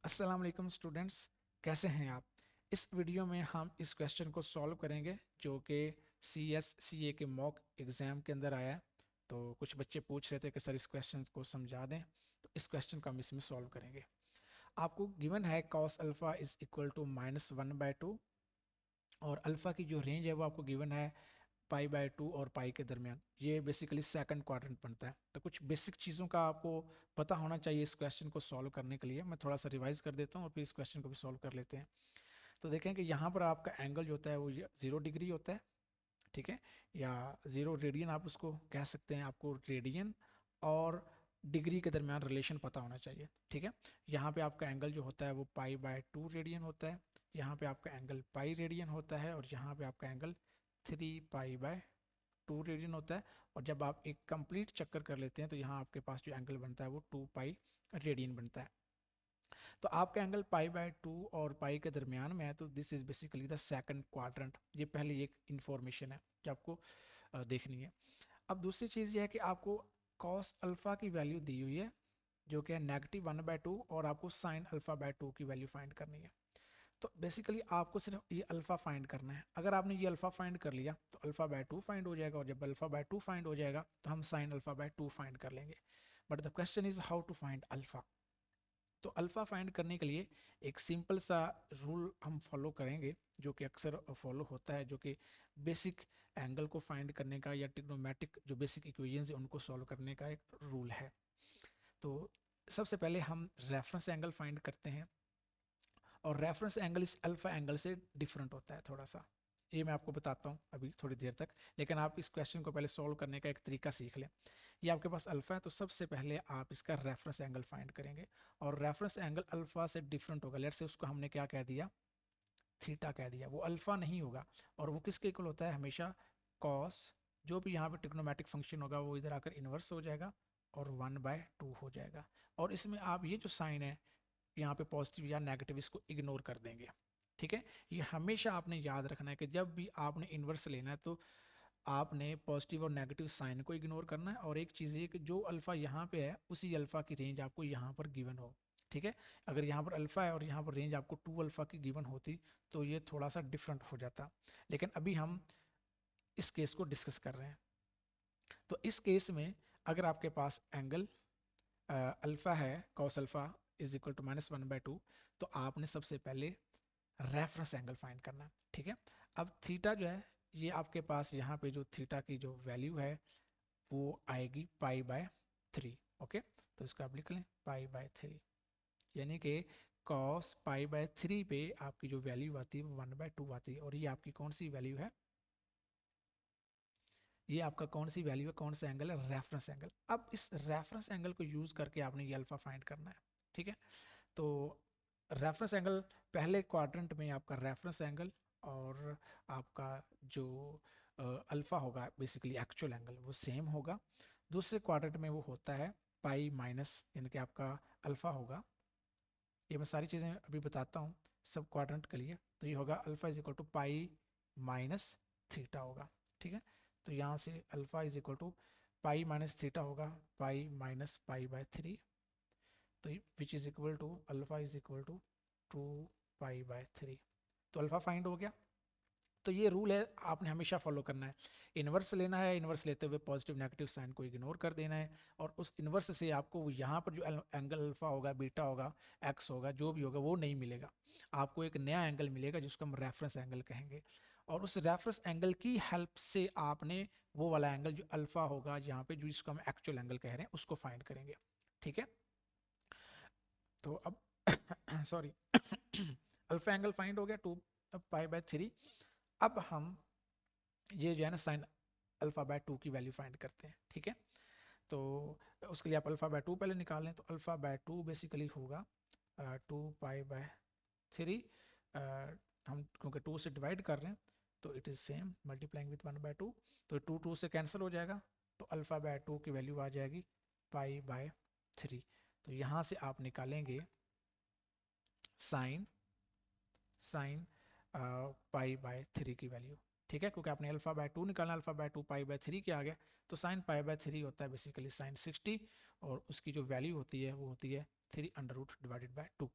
अस्सलाम वालेकुम स्टूडेंट्स, कैसे हैं आप। इस वीडियो में हम इस क्वेश्चन को सॉल्व करेंगे जो कि CSCA के मॉक एग्ज़ाम के अंदर आया है। तो कुछ बच्चे पूछ रहे थे कि सर इस क्वेश्चन को समझा दें, तो इस क्वेश्चन को हम इसमें सॉल्व करेंगे। आपको गिवन है cos alpha is equal to -1/2 और अल्फ़ा की जो रेंज है वो आपको गिवन है π/2 और पाई के दरमियान। ये बेसिकली सेकंड क्वाड्रेंट बनता है। तो कुछ बेसिक चीज़ों का आपको पता होना चाहिए इस क्वेश्चन को सॉल्व करने के लिए। मैं थोड़ा सा रिवाइज कर देता हूँ और फिर इस क्वेश्चन को भी सॉल्व कर लेते हैं। तो देखें कि यहाँ पर आपका एंगल जो होता है वो 0 डिग्री होता है, ठीक है, या 0 रेडियन आप उसको कह सकते हैं। आपको रेडियन और डिग्री के दरमियान रिलेशन पता होना चाहिए, ठीक है। यहाँ पे आपका एंगल जो होता है वो π/2 रेडियन होता है, यहाँ पे आपका एंगल पाई रेडियन होता है और यहाँ पे आपका एंगल 3π/2 रेडियन होता है। और जब आप एक कंप्लीट चक्कर कर लेते हैं तो यहाँ आपके पास जो एंगल बनता है वो 2π रेडियन बनता है। तो आपका एंगल π/2 और पाई के दरमियान में है, तो this is basically the second quadrant. ये पहली एक इंफॉर्मेशन है जो आपको देखनी है। अब दूसरी चीज़ ये है कि आपको कॉस अल्फा की वैल्यू दी हुई है जो कि है -1/2 और आपको साइन अल्फा/2 की वैल्यू फाइंड करनी है। तो बेसिकली आपको सिर्फ ये अल्फा फाइंड करना है। अगर आपने ये अल्फा फाइंड कर लिया तो अल्फा/2 फाइंड हो जाएगा, और जब अल्फा/2 फाइंड हो जाएगा तो हम साइन अल्फा/2 फाइंड कर लेंगे। But the question is how to find alpha. तो अल्फा फाइंड करने के लिए एक सिंपल सा रूल हम फॉलो करेंगे जो कि अक्सर फॉलो होता है, जो कि बेसिक एंगल को फाइंड करने का या ट्रिग्नोमेट्रिक जो बेसिक इक्वेशंस है उनको सॉल्व करने का एक रूल है। तो सबसे पहले हम रेफरेंस एंगल फाइंड करते हैं, और रेफरेंस एंगल इस अल्फा एंगल से डिफरेंट होता है थोड़ा सा। ये मैं आपको बताता हूँ अभी थोड़ी देर तक, लेकिन आप इस क्वेश्चन को पहले सॉल्व करने का एक तरीका सीख लें। ये आपके पास अल्फा है तो सबसे पहले आप इसका रेफरेंस एंगल फाइंड करेंगे, और रेफरेंस एंगल अल्फा से डिफरेंट होगा। लेट्स से उसको हमने क्या कह दिया, थीटा कह दिया, वो अल्फा नहीं होगा। और वो किसके इक्वल होता है हमेशा, कॉस, जो भी यहाँ पे ट्रिग्नोमेट्रिक फंक्शन होगा वो इधर आकर इनवर्स हो जाएगा और 1/2 हो जाएगा। और इसमें आप ये जो साइन है यहाँ पे पॉजिटिव या नेगेटिव इसको इग्नोर कर देंगे, ठीक है। ये हमेशा आपने याद रखना है कि जब भी आपने इन्वर्स लेना है तो आपने पॉजिटिव और नेगेटिव साइन को इग्नोर करना है। और एक चीज़ ये कि जो अल्फा यहाँ पे है उसी अल्फा की रेंज आपको यहाँ पर गिवन हो, ठीक है। अगर यहाँ पर अल्फा है और यहाँ पर रेंज आपको 2 अल्फा की गिवन होती तो ये थोड़ा सा डिफरेंट हो जाता, लेकिन अभी हम इस केस को डिस्कस कर रहे हैं। तो इस केस में अगर आपके पास एंगल अल्फा है, cos alpha is equal to -1/2, तो आपने सबसे पहले रेफरेंस एंगल फाइंड करना है, ठीक है। अब थीटा जो है ये आपके पास यहाँ पे जो थीटा की जो वैल्यू है वो आएगी π/3, ओके। तो इसको आप लिख लें π/3, यानी कि cos π/3 पे आपकी जो वैल्यू आती है वो 1/2 आती है। और ये आपकी कौन सी वैल्यू है, ये आपका कौन सी वैल्यू है, कौन सा एंगल है, रेफरेंस एंगल। अब इस रेफरेंस एंगल को यूज करके आपने ये अल्फा फाइंड करना है, ठीक है। तो रेफरेंस एंगल पहले क्वाड्रेंट में आपका रेफरेंस एंगल और आपका जो अल्फा होगा बेसिकली एक्चुअल एंगल वो सेम होगा। दूसरे क्वाड्रेंट में वो होता है पाई माइनस, यानी कि आपका अल्फा होगा। ये मैं सारी चीज़ें अभी बताता हूँ सब क्वाड्रेंट के लिए। तो ये होगा alpha is equal to pi minus theta होगा, ठीक है। तो यहाँ से alpha is equal to pi minus theta होगा, पाई-π/3, तो which is equal to alpha is equal to 2π/3। तो अल्फा फाइंड हो गया। तो ये रूल है आपने हमेशा फॉलो करना है। इन्वर्स लेना है, इन्वर्स लेते हुए पॉजिटिव नेगेटिव साइन को इग्नोर कर देना है, और उस इन्वर्स से आपको यहाँ पर जो एंगल अल्फा होगा, बीटा होगा, एक्स होगा, जो भी होगा वो नहीं मिलेगा। आपको एक नया एंगल मिलेगा जिसको हम रेफरेंस एंगल कहेंगे। और उस रेफरेंस एंगल की हेल्प से आपने वो वाला एंगल जो अल्फा होगा यहाँ पे, जो जिसको हम एक्चुअल एंगल कह रहे हैं, उसको फाइंड करेंगे, ठीक है। तो अब सॉरी अल्फा एंगल फाइंड हो गया 2π/3। अब हम ये जो है ना साइन अल्फा/2 की वैल्यू फाइंड करते हैं, ठीक है। तो उसके लिए आप अल्फा/2 पहले निकाल लें। तो अल्फा/2 बेसिकली होगा 2π/3। हम क्योंकि 2 से डिवाइड कर रहे हैं तो it is same multiplying with 1/2, तो 2 से कैंसिल हो जाएगा। तो अल्फा/2 की वैल्यू आ जाएगी π/3। तो यहाँ से आप निकालेंगे साइन साइन π/3 की वैल्यू, ठीक है, क्योंकि आपने अल्फा/2 निकालना, अल्फा/2 π/3 के आ गया। तो साइन π/3 होता है बेसिकली साइन 60, और उसकी जो वैल्यू होती है वो होती है 3√/2।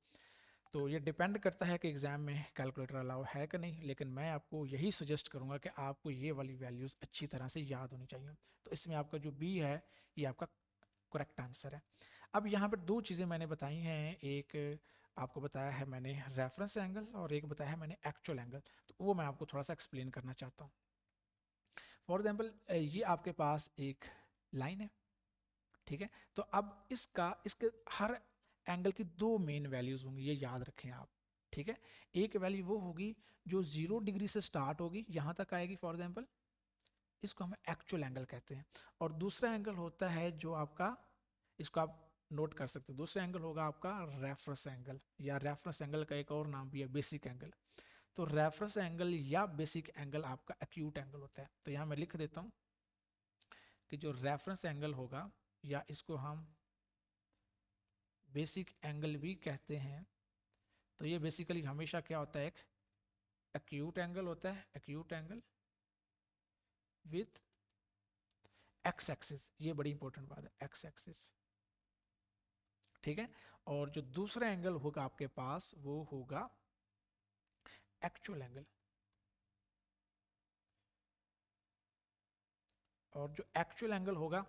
तो ये डिपेंड करता है कि एग्ज़ाम में कैलकुलेटर अलाउ है कि नहीं, लेकिन मैं आपको यही सजेस्ट करूंगा कि आपको ये वाली वैल्यूज़ अच्छी तरह से याद होनी चाहिए। तो इसमें आपका जो बी है ये आपका करेक्ट आंसर है। अब यहाँ पर दो चीज़ें मैंने बताई हैं, एक आपको बताया है मैंने रेफरेंस एंगल और एक बताया है मैंने एक्चुअल एंगल, तो वो मैं आपको थोड़ा सा एक्सप्लेन करना चाहता हूँ। फॉर एग्जाम्पल ये आपके पास एक लाइन है, ठीक है। तो अब इसके हर एंगल की दो मेन वैल्यूज होंगी, ये याद रखें आप, ठीक है। एक वैल्यू वो होगी जो 0 डिग्री से स्टार्ट होगी यहाँ तक आएगी, फॉर एग्जाम्पल इसको हम एक्चुअल एंगल कहते हैं। और दूसरा एंगल होता है जो आपका, इसको आप नोट कर सकते हैं, दूसरा एंगल होगा आपका रेफरेंस एंगल, या रेफरेंस एंगल का एक और नाम भी है बेसिक एंगल। तो रेफरेंस एंगल या बेसिक एंगल आपका एक्यूट एंगल होता है। तो यहाँ मैं लिख देता हूँ कि जो रेफरेंस एंगल होगा, या इसको हम बेसिक एंगल भी कहते हैं, तो ये बेसिकली हमेशा क्या होता है, एक एक्यूट एंगल होता है, acute angle with x axis. ये बड़ी इंपॉर्टेंट बात है, एक्स एक्सिस, ठीक है। और जो दूसरा एंगल होगा आपके पास वो होगा एक्चुअल एंगल। और जो एक्चुअल एंगल होगा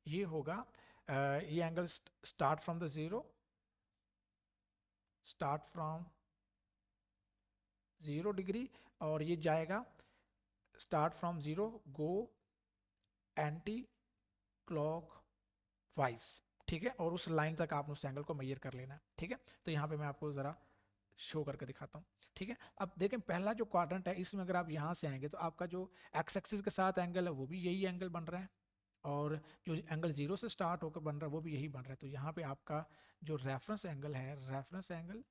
ये होगा ये angle start from the zero, start from 0 degree, और ये जाएगा start from 0 go anti clock wise, ठीक है। और उस लाइन तक आपने उस एंगल को मेजर कर लेना है, ठीक है। तो यहाँ पे मैं आपको जरा शो करके दिखाता हूँ, ठीक है। अब देखें पहला जो क्वाड्रेंट है इसमें अगर आप यहाँ से आएंगे तो आपका जो एक्स एक्सिस के साथ एंगल है वो भी यही एंगल बन रहा है, और जो एंगल 0 से स्टार्ट होकर बन रहा है वो भी यही बन रहा है। तो यहाँ पे आपका जो रेफरेंस एंगल है, रेफरेंस एंगल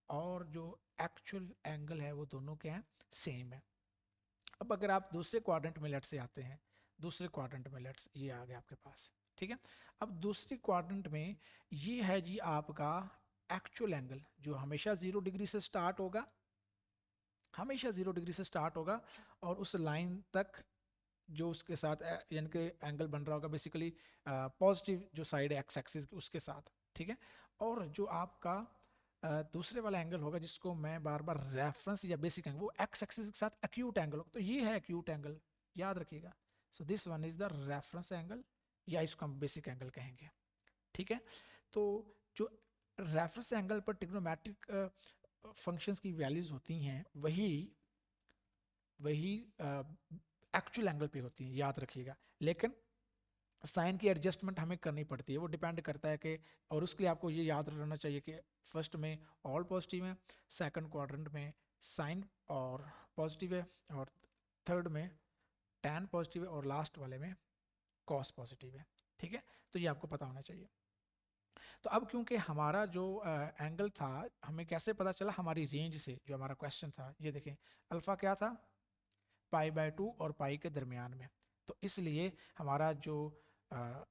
और जो एक्चुअल एंगल है वो दोनों क्या है, सेम है। अब अगर आप दूसरे क्वाड्रेंट में लेट से आते हैं, दूसरे क्वाड्रेंट में लेट्स ये आ गया आपके पास, ठीक है। अब दूसरे क्वाड्रेंट में ये है जी आपका एक्चुअल एंगल, जो हमेशा 0 डिग्री से स्टार्ट होगा, हमेशा 0 डिग्री से स्टार्ट होगा, और उस लाइन तक जो उसके साथ यानी कि एंगल बन रहा होगा बेसिकली पॉजिटिव जो साइड है एक्स एक्सिस की उसके साथ, ठीक है। और जो आपका दूसरे वाला एंगल होगा जिसको मैं बार बार रेफरेंस या बेसिक एंगल, वो एक्स एक्सिस के साथ एक्यूट एंगल होगा, तो ये है एक्यूट एंगल, याद रखिएगा। So this one is the reference angle, या इसको हम बेसिक एंगल कहेंगे, ठीक है। तो जो रेफरेंस एंगल पर ट्रिग्नोमेट्रिक फंक्शंस की वैल्यूज होती हैं वही वही एक्चुअल एंगल पे होती है, याद रखिएगा। लेकिन साइन की एडजस्टमेंट हमें करनी पड़ती है, वो डिपेंड करता है कि, और उसके लिए आपको ये याद रहना चाहिए कि फर्स्ट में ऑल पॉजिटिव है, सेकंड क्वाड्रेंट में साइन और पॉजिटिव है, और थर्ड में टैन पॉजिटिव है, और लास्ट वाले में कॉस पॉजिटिव है, ठीक है। तो ये आपको पता होना चाहिए। तो अब क्योंकि हमारा जो एंगल था, हमें कैसे पता चला, हमारी रेंज से, जो हमारा क्वेश्चन था, ये देखें अल्फा क्या था, पाई/2 और पाई के दरमियान में। तो इसलिए अ,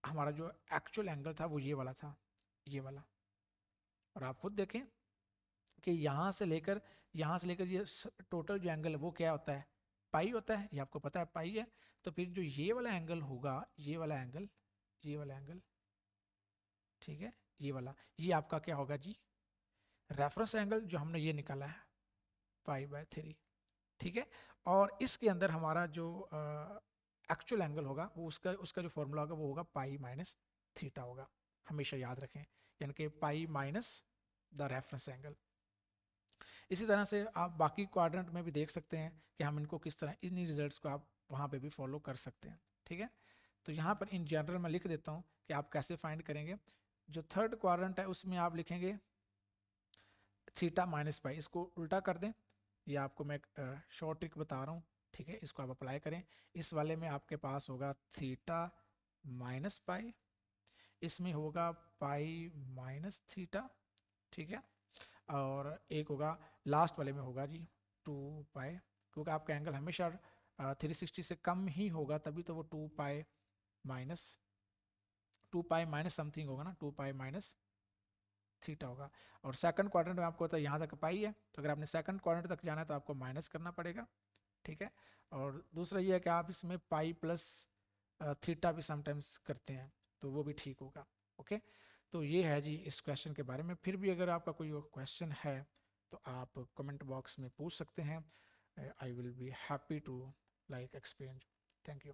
हमारा जो एक्चुअल एंगल था वो ये वाला था, ये वाला। और आप खुद देखें कि यहाँ से लेकर ये टोटल जो एंगल है वो क्या होता है, पाई होता है, ये आपको पता है पाई है। तो फिर जो ये वाला एंगल होगा, ये वाला एंगल, ये वाला एंगल, ठीक है, ये आपका क्या होगा जी, रेफरेंस एंगल जो हमने ये निकाला है पाई/3, ठीक है। और इसके अंदर हमारा जो एक्चुअल एंगल होगा वो उसका उसका जो फॉर्मूला होगा वो होगा पाई माइनस थीटा होगा, हमेशा याद रखें, यानी कि pi minus the reference angle. इसी तरह से आप बाकी क्वाड्रेंट में भी देख सकते हैं कि हम इनको किस तरह, इन रिजल्ट्स को आप वहाँ पे भी फॉलो कर सकते हैं, ठीक है। तो यहाँ पर इन जनरल मैं लिख देता हूँ कि आप कैसे फाइंड करेंगे। जो थर्ड क्वाड्रेंट है उसमें आप लिखेंगे थीटा माइनस पाई, इसको उल्टा कर दें, ये आपको मैं शॉर्ट ट्रिक बता रहा हूँ, ठीक है। इसको आप अप्लाई करें, इस वाले में आपके पास होगा थीटा माइनस पाई, इसमें होगा पाई माइनस थीटा, ठीक है। और एक होगा लास्ट वाले में होगा जी 2 पाई, क्योंकि आपका एंगल हमेशा 360 से कम ही होगा, तभी तो वो 2 पाई माइनस समथिंग होगा ना, 2 पाई माइनस थीटा होगा। और सेकंड क्वाड्रेंट में आपको होता है यहाँ तक पाई है, तो अगर आपने सेकंड क्वाड्रेंट तक जाना है तो आपको माइनस करना पड़ेगा, ठीक है। और दूसरा ये है कि आप इसमें पाई प्लस थीटा भी समटाइम्स करते हैं, तो वो भी ठीक होगा, ओके। तो ये है जी इस क्वेश्चन के बारे में। फिर भी अगर आपका कोई क्वेश्चन है तो आप कमेंट बॉक्स में पूछ सकते हैं। I will be happy to like explain. Thank you.